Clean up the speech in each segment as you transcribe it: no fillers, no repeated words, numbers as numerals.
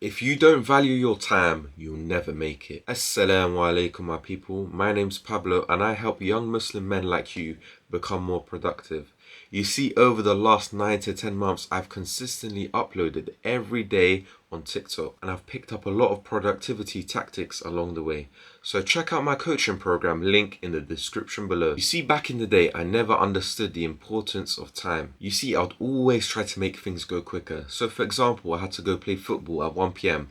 If you don't value your time, you'll never make it. Assalamu alaikum, my people. My name's Pablo and I help young Muslim men like you become more productive. You see, over the last 9 to 10 months, I've consistently uploaded every day on TikTok and I've picked up a lot of productivity tactics along the way. So check out my coaching program, link in the description below. You see, back in the day, I never understood the importance of time. You see, I'd always try to make things go quicker. So for example, I had to go play football at 1 p.m.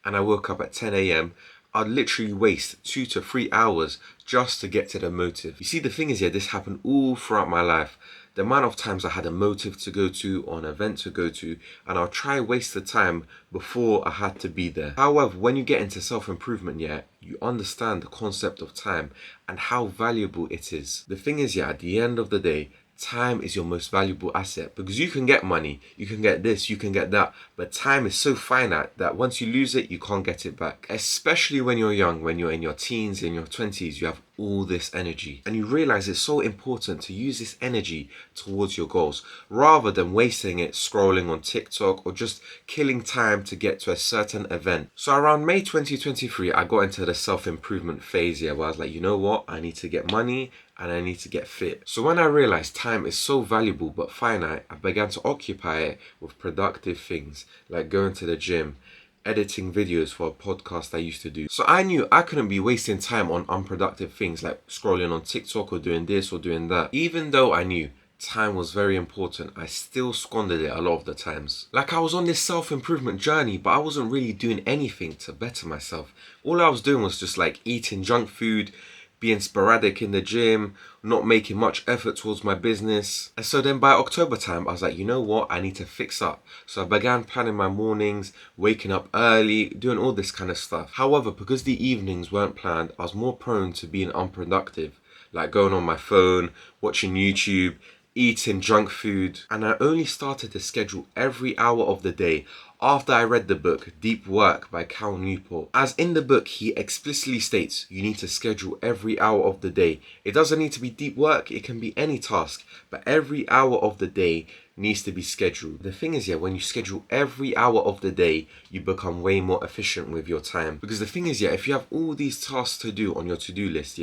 and I woke up at 10 a.m. I'd literally waste 2 to 3 hours just to get to the motive. You see, the thing is, this happened all throughout my life. The amount of times I had a motive to go to or an event to go to, and I'll try waste the time before I had to be there. However, when you get into self-improvement, you understand the concept of time and how valuable it is. The thing is, at the end of the day, time is your most valuable asset, because you can get money, you can get this, you can get that, but time is so finite that once you lose it, you can't get it back. Especially when you're young, when you're in your teens, in your 20s, you have all this energy and you realize it's so important to use this energy towards your goals rather than wasting it scrolling on TikTok or just killing time to get to a certain event. So around May 2023, I got into the self-improvement phase where I was like, you know what, I need to get money and I need to get fit. So when I realized time is so valuable but finite, I began to occupy it with productive things like going to the gym, editing videos for a podcast I used to do. So I knew I couldn't be wasting time on unproductive things like scrolling on TikTok or doing this or doing that. Even though I knew time was very important, I still squandered it a lot of the times. Like, I was on this self-improvement journey, but I wasn't really doing anything to better myself. All I was doing was just like eating junk food, being sporadic in the gym, not making much effort towards my business. And so then by October time, I was like, you know what, I need to fix up. So I began planning my mornings, waking up early, doing all this kind of stuff. However, because the evenings weren't planned, I was more prone to being unproductive, like going on my phone, watching YouTube, eating junk food. And I only started to schedule every hour of the day after I read the book Deep Work by Cal Newport. As in the book, he explicitly states you need to schedule every hour of the day. It doesn't need to be deep work, it can be any task, but every hour of the day needs to be scheduled. The thing is, when you schedule every hour of the day, you become way more efficient with your time. Because the thing is, if you have all these tasks to do on your to-do list,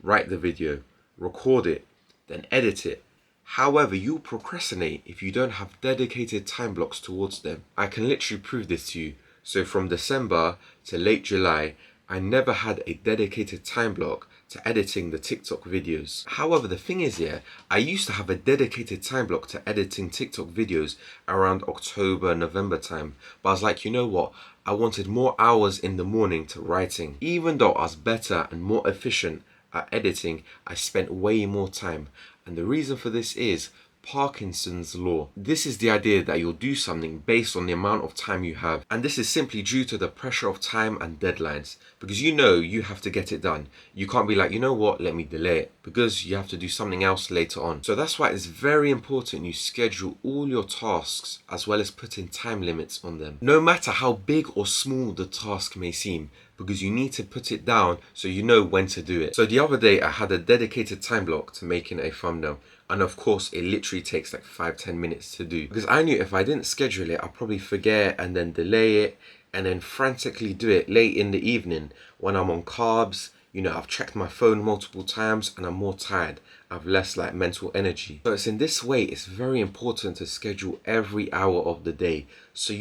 write the video, record it, then edit it. However, you'll procrastinate if you don't have dedicated time blocks towards them. I can literally prove this to you. So from December to late July, I never had a dedicated time block to editing the TikTok videos. However, the thing is, I used to have a dedicated time block to editing TikTok videos around October, November time. But I was like, you know what? I wanted more hours in the morning to writing. Even though I was better and more efficient at editing, I spent way more time. And the reason for this is Parkinson's law. This is the idea that you'll do something based on the amount of time you have. And this is simply due to the pressure of time and deadlines. Because you have to get it done. You can't be like, you know what, let me delay it. Because you have to do something else later on. So that's why it's very important you schedule all your tasks as well as putting time limits on them. No matter how big or small the task may seem, because you need to put it down so you know when to do it. So the other day I had a dedicated time block to making a thumbnail. And of course, it literally takes like 5-10 minutes to do. Because I knew if I didn't schedule it, I'd probably forget and then delay it and then frantically do it late in the evening when I'm on carbs. I've checked my phone multiple times and I'm more tired. I've less mental energy. So it's in this way, it's very important to schedule every hour of the day. So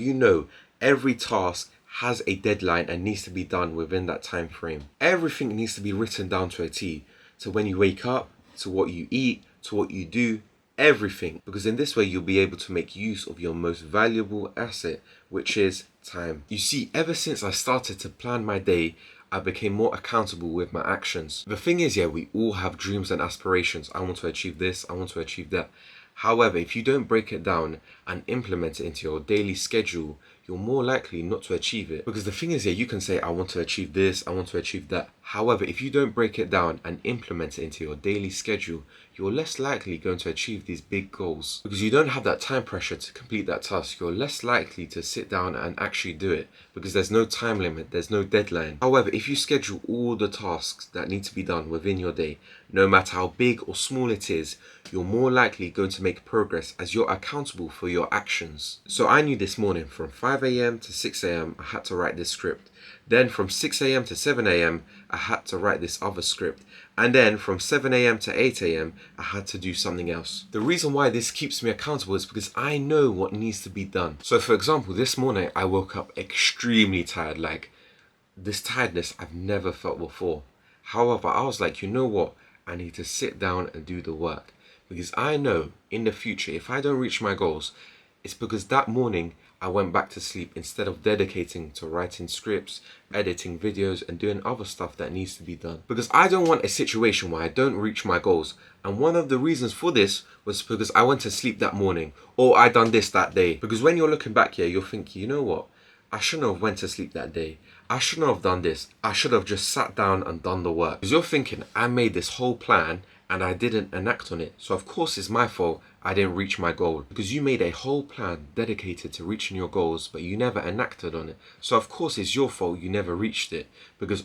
every task has a deadline and needs to be done within that time frame. Everything needs to be written down to a T. So when you wake up, to what you eat, to what you do, everything. Because in this way, you'll be able to make use of your most valuable asset, which is time. You see, ever since I started to plan my day, I became more accountable with my actions. The thing is, we all have dreams and aspirations. I want to achieve this, I want to achieve that. However, if you don't break it down and implement it into your daily schedule, you're more likely not to achieve it. Because the thing is, you can say, I want to achieve this, I want to achieve that. However, if you don't break it down and implement it into your daily schedule, you're less likely going to achieve these big goals. Because you don't have that time pressure to complete that task, you're less likely to sit down and actually do it because there's no time limit, there's no deadline. However, if you schedule all the tasks that need to be done within your day, no matter how big or small it is, you're more likely going to make progress as you're accountable for your actions. So I knew this morning from 5 a.m. to 6 a.m. I had to write this script. Then from 6 a.m. to 7 a.m. I had to write this other script. And then from 7 a.m. to 8 a.m. I had to do something else. The reason why this keeps me accountable is because I know what needs to be done. So for example, this morning I woke up extremely tired, like this tiredness I've never felt before. However, I was like, you know what? I need to sit down and do the work. Because I know in the future, if I don't reach my goals, it's because that morning I went back to sleep instead of dedicating to writing scripts, editing videos, and doing other stuff that needs to be done. Because I don't want a situation where I don't reach my goals. And one of the reasons for this was because I went to sleep that morning, or I done this that day. Because when you're looking back here, you're thinking, you know what? I shouldn't have went to sleep that day. I shouldn't have done this. I should have just sat down and done the work. Because you're thinking, I made this whole plan and I didn't enact on it. So of course it's my fault I didn't reach my goal. Because you made a whole plan dedicated to reaching your goals, but you never enacted on it. So of course it's your fault you never reached it. Because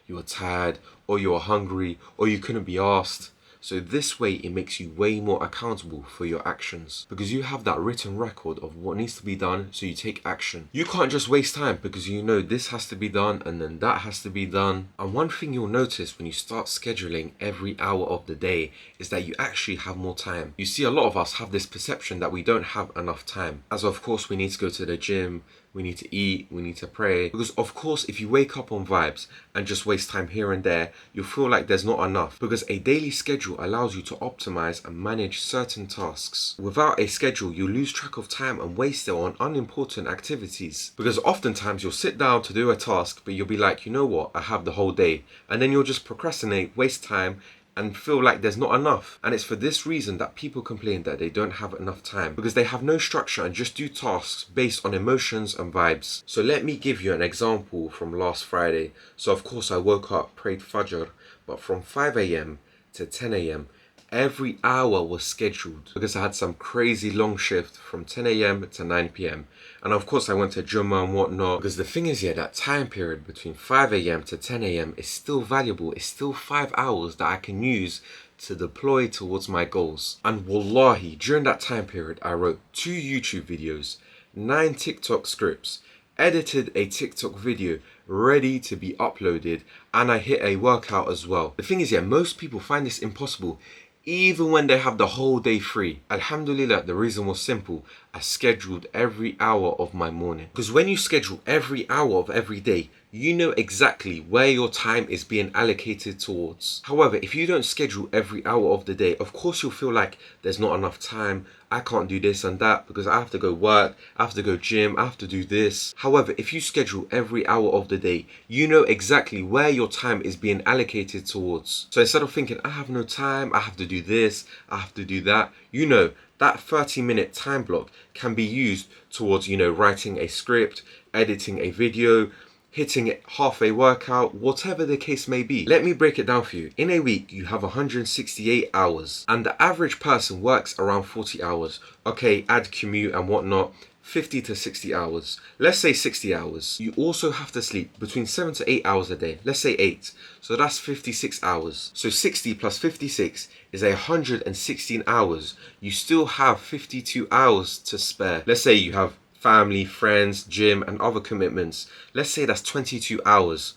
you were tired, or you were hungry, or you couldn't be asked. So this way it makes you way more accountable for your actions because you have that written record of what needs to be done, so you take action. You can't just waste time because you know this has to be done and then that has to be done. And one thing you'll notice when you start scheduling every hour of the day is that you actually have more time. You see, a lot of us have this perception that we don't have enough time. As of course we need to go to the gym, we need to eat, we need to pray. Because of course, if you wake up on vibes and just waste time here and there, you'll feel like there's not enough. Because a daily schedule allows you to optimize and manage certain tasks. Without a schedule, you lose track of time and waste it on unimportant activities. Because oftentimes you'll sit down to do a task, but you'll be like, you know what, I have the whole day. And then you'll just procrastinate, waste time, and feel like there's not enough. And it's for this reason that people complain that they don't have enough time, because they have no structure and just do tasks based on emotions and vibes. So let me give you an example from last Friday. So of course I woke up, prayed Fajr, but from 5 a.m. to 10 a.m. every hour was scheduled because I had some crazy long shift from 10 a.m. to 9 p.m. And of course I went to Jummah and whatnot, because the thing is, that time period between 5 a.m. to 10 a.m. is still valuable. It's still 5 hours that I can use to deploy towards my goals. And wallahi, during that time period, I wrote 2 YouTube videos, 9 TikTok scripts, edited a TikTok video ready to be uploaded, and I hit a workout as well. The thing is, most people find this impossible even when they have the whole day free. Alhamdulillah, the reason was simple. I scheduled every hour of my morning. Because when you schedule every hour of every day, you know exactly where your time is being allocated towards. However, if you don't schedule every hour of the day, of course you'll feel like there's not enough time. I can't do this and that because I have to go work, I have to go gym, I have to do this. However, if you schedule every hour of the day, you know exactly where your time is being allocated towards. So instead of thinking, I have no time, I have to do this, I have to do that, you know, that 30-minute time block can be used towards, writing a script, editing a video, hitting half a workout, whatever the case may be. Let me break it down for you. In a week, you have 168 hours, and the average person works around 40 hours. Okay, add commute and whatnot, 50 to 60 hours. Let's say 60 hours. You also have to sleep between 7 to 8 hours a day. Let's say 8. So that's 56 hours. So 60 plus 56 is 116 hours. You still have 52 hours to spare. Let's say you have family, friends, gym, and other commitments. Let's say that's 22 hours.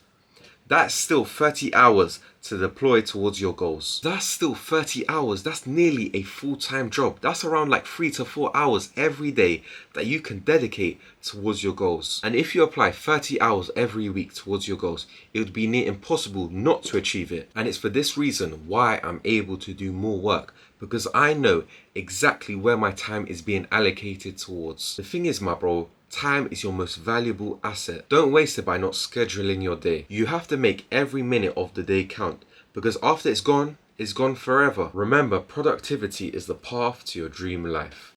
That's still 30 hours to deploy towards your goals. That's still 30 hours. That's nearly a full-time job. That's around like 3 to 4 hours every day that you can dedicate towards your goals. And if you apply 30 hours every week towards your goals, it would be near impossible not to achieve it. And it's for this reason why I'm able to do more work, because I know exactly where my time is being allocated towards. The thing is, my bro, time is your most valuable asset. Don't waste it by not scheduling your day. You have to make every minute of the day count, because after it's gone forever. Remember, productivity is the path to your dream life.